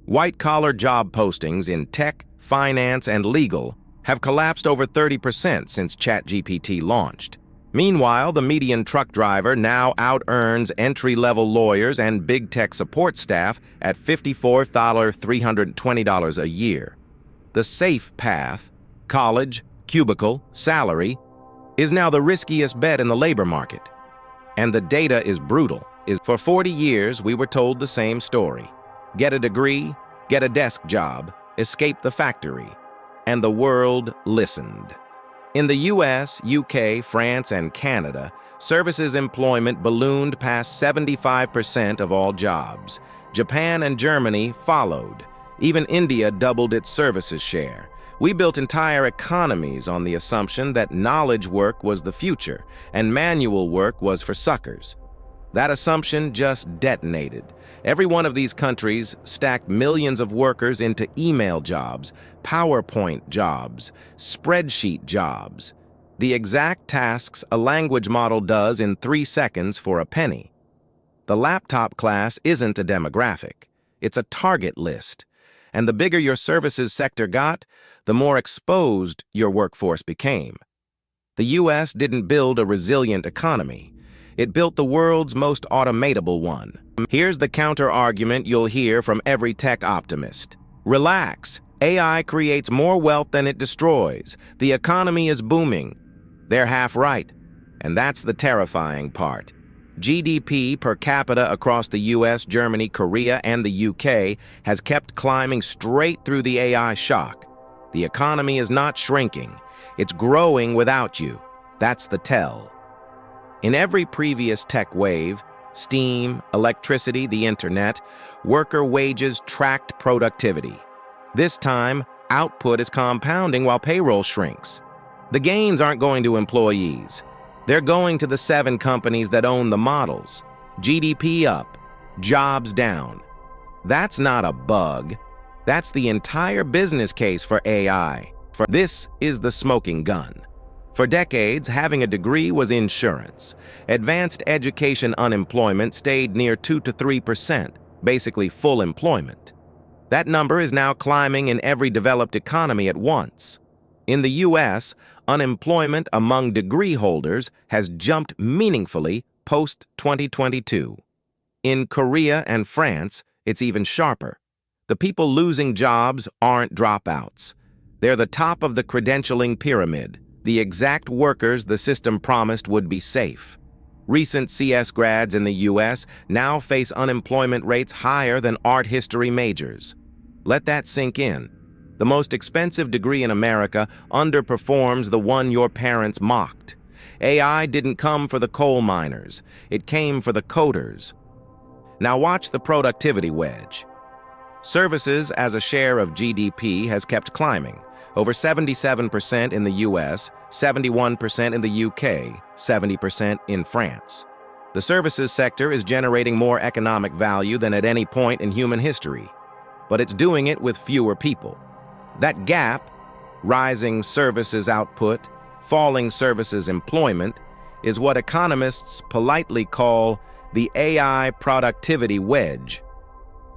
White-collar job postings in tech, finance, and legal have collapsed over 30% since ChatGPT launched. Meanwhile, the median truck driver now out-earns entry-level lawyers and big tech support staff at $54,320 a year. The safe path, college, cubicle, salary, is now the riskiest bet in the labor market. And the data is brutal. For 40 years, we were told the same story. Get a degree, get a desk job, escape the factory. And the world listened. In the US, UK, France, and Canada, services employment ballooned past 75% of all jobs. Japan and Germany followed. Even India doubled its services share. We built entire economies on the assumption that knowledge work was the future and manual work was for suckers. That assumption just detonated. Every one of these countries stacked millions of workers into email jobs, PowerPoint jobs, spreadsheet jobs. The exact tasks a language model does in 3 seconds for a penny. The laptop class isn't a demographic. It's a target list. And the bigger your services sector got, the more exposed your workforce became. The US didn't build a resilient economy. It built the world's most automatable one. Here's the counter-argument you'll hear from every tech optimist. Relax. AI creates more wealth than it destroys. The economy is booming. They're half right. And that's the terrifying part. GDP per capita across the US, Germany, Korea, and the UK has kept climbing straight through the AI shock. The economy is not shrinking. It's growing without you. That's the tell. In every previous tech wave, steam, electricity, the internet, worker wages tracked productivity. This time, output is compounding while payroll shrinks. The gains aren't going to employees. They're going to the 7 companies that own the models. GDP up, jobs down. That's not a bug. That's the entire business case for AI. This is the smoking gun. For decades, having a degree was insurance. Advanced education unemployment stayed near 2 to 3%, basically full employment. That number is now climbing in every developed economy at once. In the US, unemployment among degree holders has jumped meaningfully post-2022. In Korea and France, it's even sharper. The people losing jobs aren't dropouts. They're the top of the credentialing pyramid, the exact workers the system promised would be safe. Recent CS grads in the US now face unemployment rates higher than art history majors. Let that sink in. The most expensive degree in America underperforms the one your parents mocked. AI didn't come for the coal miners. It came for the coders. Now watch the productivity wedge. Services as a share of GDP has kept climbing. Over 77% in the US, 71% in the UK, 70% in France. The services sector is generating more economic value than at any point in human history. But it's doing it with fewer people. That gap, rising services output, falling services employment, is what economists politely call the AI productivity wedge.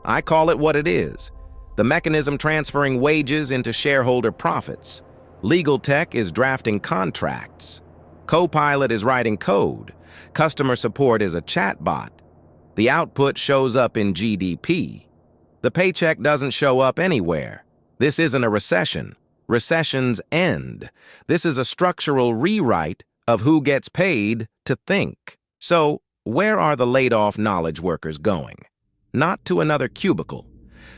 I call it what it is. The mechanism transferring wages into shareholder profits. Legal tech is drafting contracts. Copilot is writing code. Customer support is a chatbot. The output shows up in GDP. The paycheck doesn't show up anywhere. This isn't a recession. Recessions end. This is a structural rewrite of who gets paid to think. So, where are the laid-off knowledge workers going? Not to another cubicle.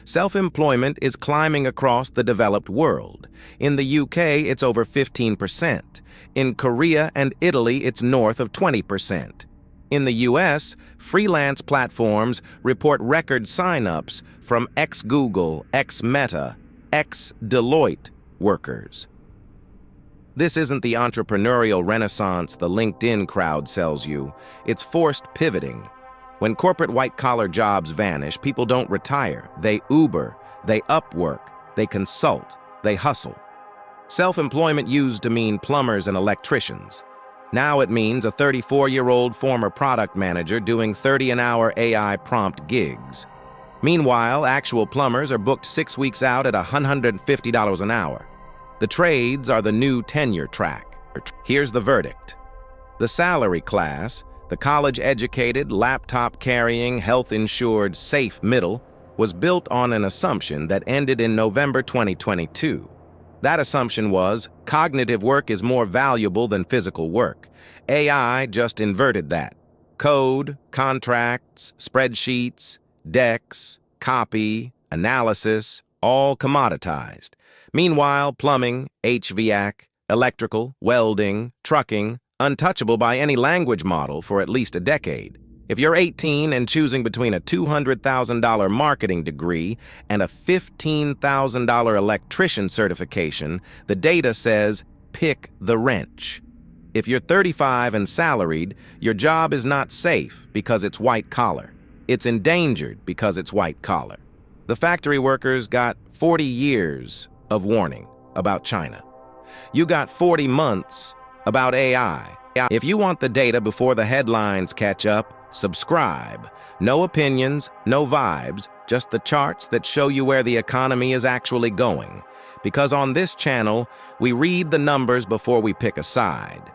Self-employment is climbing across the developed world. In the UK, it's over 15%. In Korea and Italy, it's north of 20%. In the US, freelance platforms report record sign-ups from ex-Google, ex-Meta, ex-Deloitte workers. This isn't the entrepreneurial renaissance the LinkedIn crowd sells you. It's forced pivoting. When corporate white-collar jobs vanish, people don't retire. They Uber, they Upwork, they consult, they hustle. Self-employment used to mean plumbers and electricians. Now it means a 34-year-old former product manager doing 30 an hour AI prompt gigs. Meanwhile, actual plumbers are booked 6 weeks out at $150 an hour. The trades are the new tenure track. Here's the verdict. The salary class, the college-educated, laptop-carrying, health-insured, safe middle, was built on an assumption that ended in November 2022. That assumption was, cognitive work is more valuable than physical work. AI just inverted that. Code, contracts, spreadsheets, decks, copy, analysis, all commoditized. Meanwhile, plumbing, HVAC, electrical, welding, trucking, untouchable by any language model for at least a decade. If you're 18 and choosing between a $200,000 marketing degree and a $15,000 electrician certification, the data says, pick the wrench. If you're 35 and salaried, your job is not safe because it's white collar. It's endangered because it's white collar. The factory workers got 40 years of warning about China. You got 40 months about AI. If you want the data before the headlines catch up, subscribe. No opinions, no vibes, just the charts that show you where the economy is actually going. Because on this channel, we read the numbers before we pick a side.